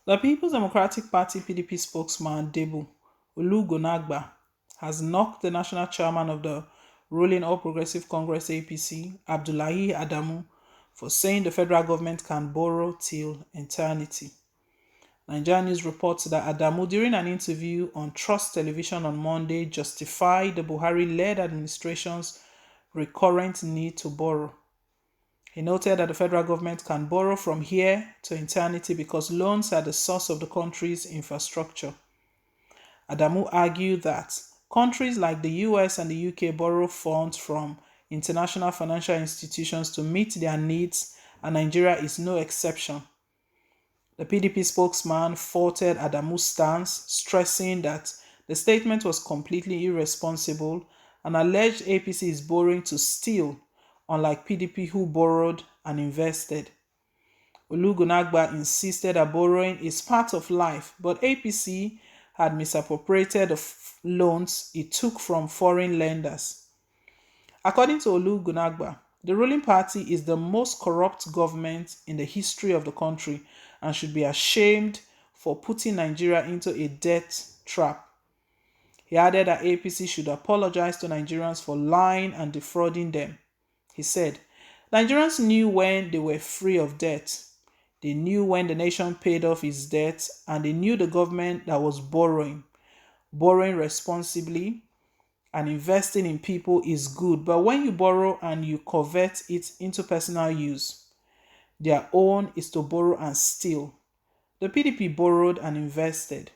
The People's Democratic Party PDP spokesman Debu Olugunagba has knocked the national chairman of the ruling All Progressive Congress APC, Abdullahi Adamu, for saying the federal government can borrow till eternity. Nigerian News reports that Adamu, during an interview on Trust Television on Monday, justified the Buhari-led administration's recurrent need to borrow. He noted that the federal government can borrow from here to eternity because loans are the source of the country's infrastructure. Adamu argued that countries like the US and the UK borrow funds from international financial institutions to meet their needs, and Nigeria is no exception. The PDP spokesman faulted Adamu's stance, stressing that the statement was completely irresponsible and alleged APC is borrowing to steal, unlike PDP who borrowed and invested. Olugunagba insisted that borrowing is part of life, but APC had misappropriated the loans it took from foreign lenders. According to Olugunagba, the ruling party is the most corrupt government in the history of the country and should be ashamed for putting Nigeria into a debt trap. He added that APC should apologize to Nigerians for lying and defrauding them. He said, Nigerians knew when they were free of debt. They knew when the nation paid off its debts, and they knew the government that was borrowing. Borrowing responsibly and investing in people is good, but when you borrow and you convert it into personal use, their own is to borrow and steal. The PDP borrowed and invested.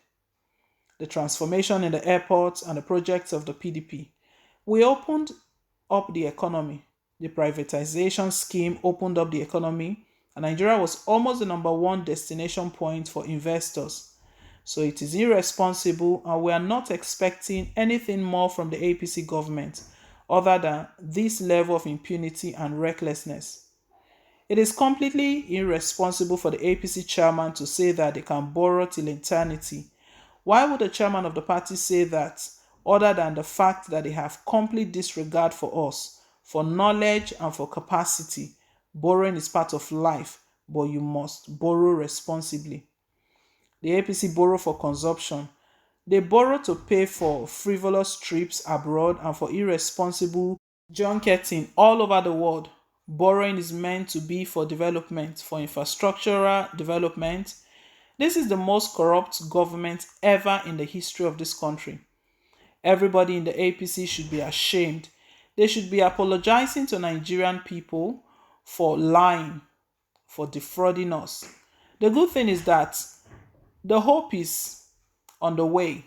The transformation in the airports and the projects of the PDP. We opened up the economy. The privatization scheme opened up the economy, and Nigeria was almost the number one destination point for investors. So it is irresponsible, and we are not expecting anything more from the APC government other than this level of impunity and recklessness. It is completely irresponsible for the APC chairman to say that they can borrow till eternity. Why would the chairman of the party say that, other than the fact that they have complete disregard for us, for knowledge and for capacity? Borrowing is part of life, but you must borrow responsibly. The APC borrow for consumption. They borrow to pay for frivolous trips abroad and for irresponsible junketing all over the world. Borrowing is meant to be for development, for infrastructural development. This is the most corrupt government ever in the history of this country. Everybody in the APC should be ashamed. They should be apologizing to Nigerian people for lying, for defrauding us. The good thing is that the hope is on the way.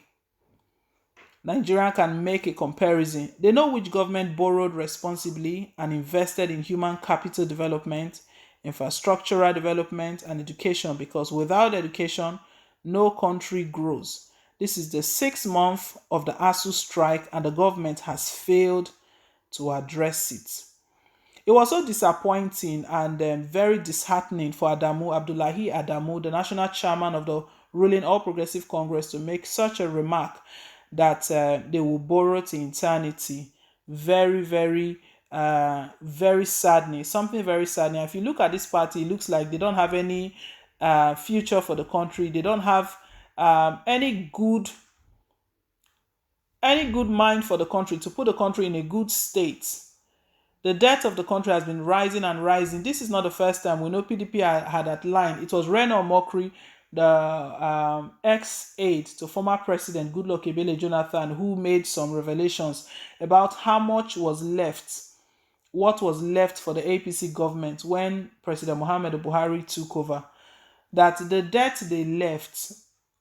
Nigeria can make a comparison. They know which government borrowed responsibly and invested in human capital development, infrastructural development, and education, because without education, no country grows. This is the 6th month of the ASU strike, and the government has failed to address it. It was so disappointing and very disheartening for Abdullahi Adamu, the national chairman of the ruling All Progressive Congress, to make such a remark that they will borrow to eternity. Very, very saddening. Something very saddening. If you look at this party, it looks like they don't have any future for the country. They don't have any good mind for the country, to put the country in a good state. The debt of the country has been rising and rising. This is not the first time. We know PDP had outlined. It was Reno Mokri, the ex-aide to former President Goodluck Ebele Jonathan, who made some revelations about how much was left, what was left for the APC government when President Muhammad Buhari took over. That the debt they left,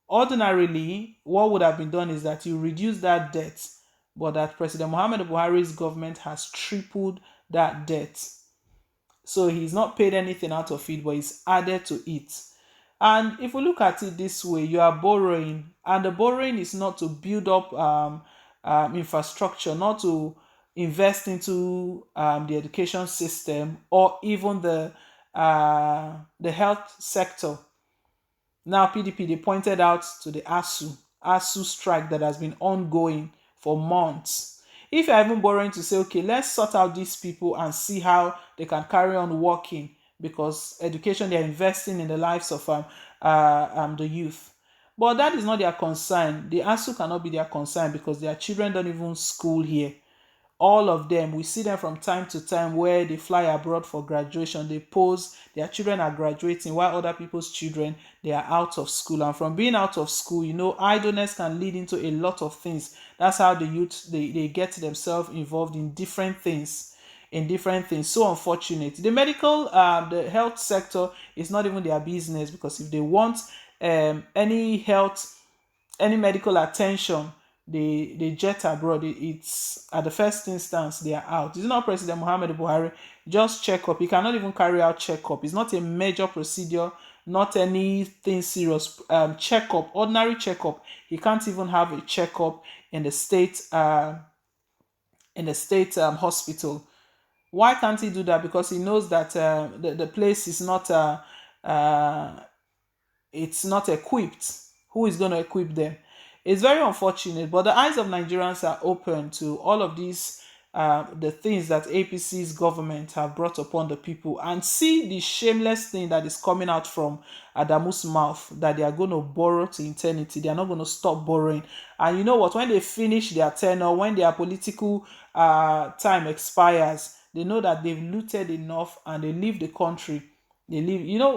ordinarily, what would have been done is that you reduce that debt, but that President Muhammad Buhari's government has tripled that debt. So he's not paid anything out of it, but he's added to it. And if we look at it this way, you are borrowing, and the borrowing is not to build up infrastructure, not to invest into the education system or even the health sector. Now, PDP, they pointed out to the ASU strike that has been ongoing for months. If you're even borrowing to say, okay, let's sort out these people and see how they can carry on working, because education, they're investing in the lives of the youth. But that is not their concern. The ASU cannot be their concern because their children don't even school here. All of them, we see them from time to time where they fly abroad for graduation. They pose, their children are graduating while other people's children, they are out of school. And from being out of school, idleness can lead into a lot of things. That's how the youth, they get themselves involved in different things. So unfortunate. The medical, the health sector is not even their business, because if they want any medical attention, they jet abroad. It's at the first instance they are out. It's not President Muhammad Buhari. Just check up. He cannot even carry out checkup. It's not a major procedure, not anything serious. Checkup, ordinary checkup. He can't even have a checkup in the state hospital. Why can't he do that? Because he knows that the place is not it's not equipped. Who is going to equip them? It's very unfortunate, but the eyes of Nigerians are open to all of these, the things that APC's government have brought upon the people, and see the shameless thing that is coming out from ADAMU's mouth, that they are going to borrow to eternity. They are not going to stop borrowing. And you know what? When they finish their tenure, when their political time expires, they know that they've looted enough and they leave the country. They leave,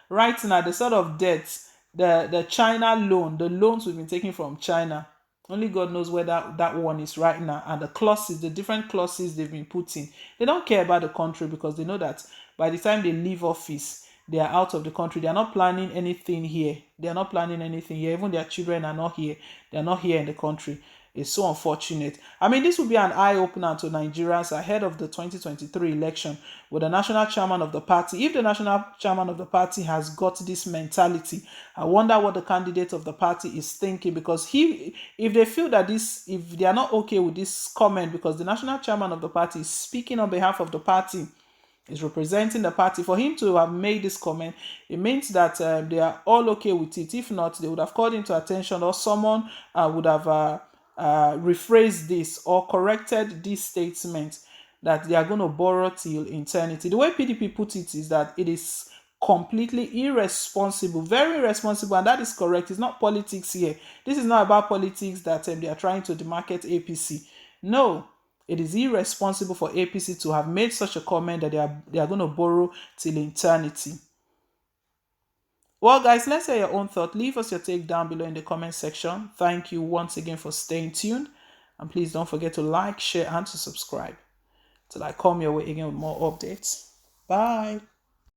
right now, the sort of debts, the China loan, the loans we've been taking from China, only God knows where that one is right now. And the clauses, the different clauses they've been putting, they don't care about the country, because they know that by the time they leave office, they are out of the country. They are not planning anything here. Even their children are not here. They are not here in the country. It's so unfortunate. I mean, this will be an eye-opener to Nigerians ahead of the 2023 election with the national chairman of the party. If the national chairman of the party has got this mentality, I wonder what the candidate of the party is thinking, because if they feel that if they are not okay with this comment, because the national chairman of the party is speaking on behalf of the party, is representing the party, for him to have made this comment, it means that they are all okay with it. If not, they would have called him to attention, or someone would have rephrased this or corrected this statement that they are going to borrow till eternity. The way PDP put it is that it is completely irresponsible, very irresponsible, and that is correct. It's not politics here. This is not about politics that they are trying to demarcate APC. No, it is irresponsible for APC to have made such a comment that they are going to borrow till eternity. Well, guys, let's hear your own thought. Leave us your take down below in the comment section. Thank you once again for staying tuned. And please don't forget to like, share, and to subscribe. Till I come your way again with more updates. Bye.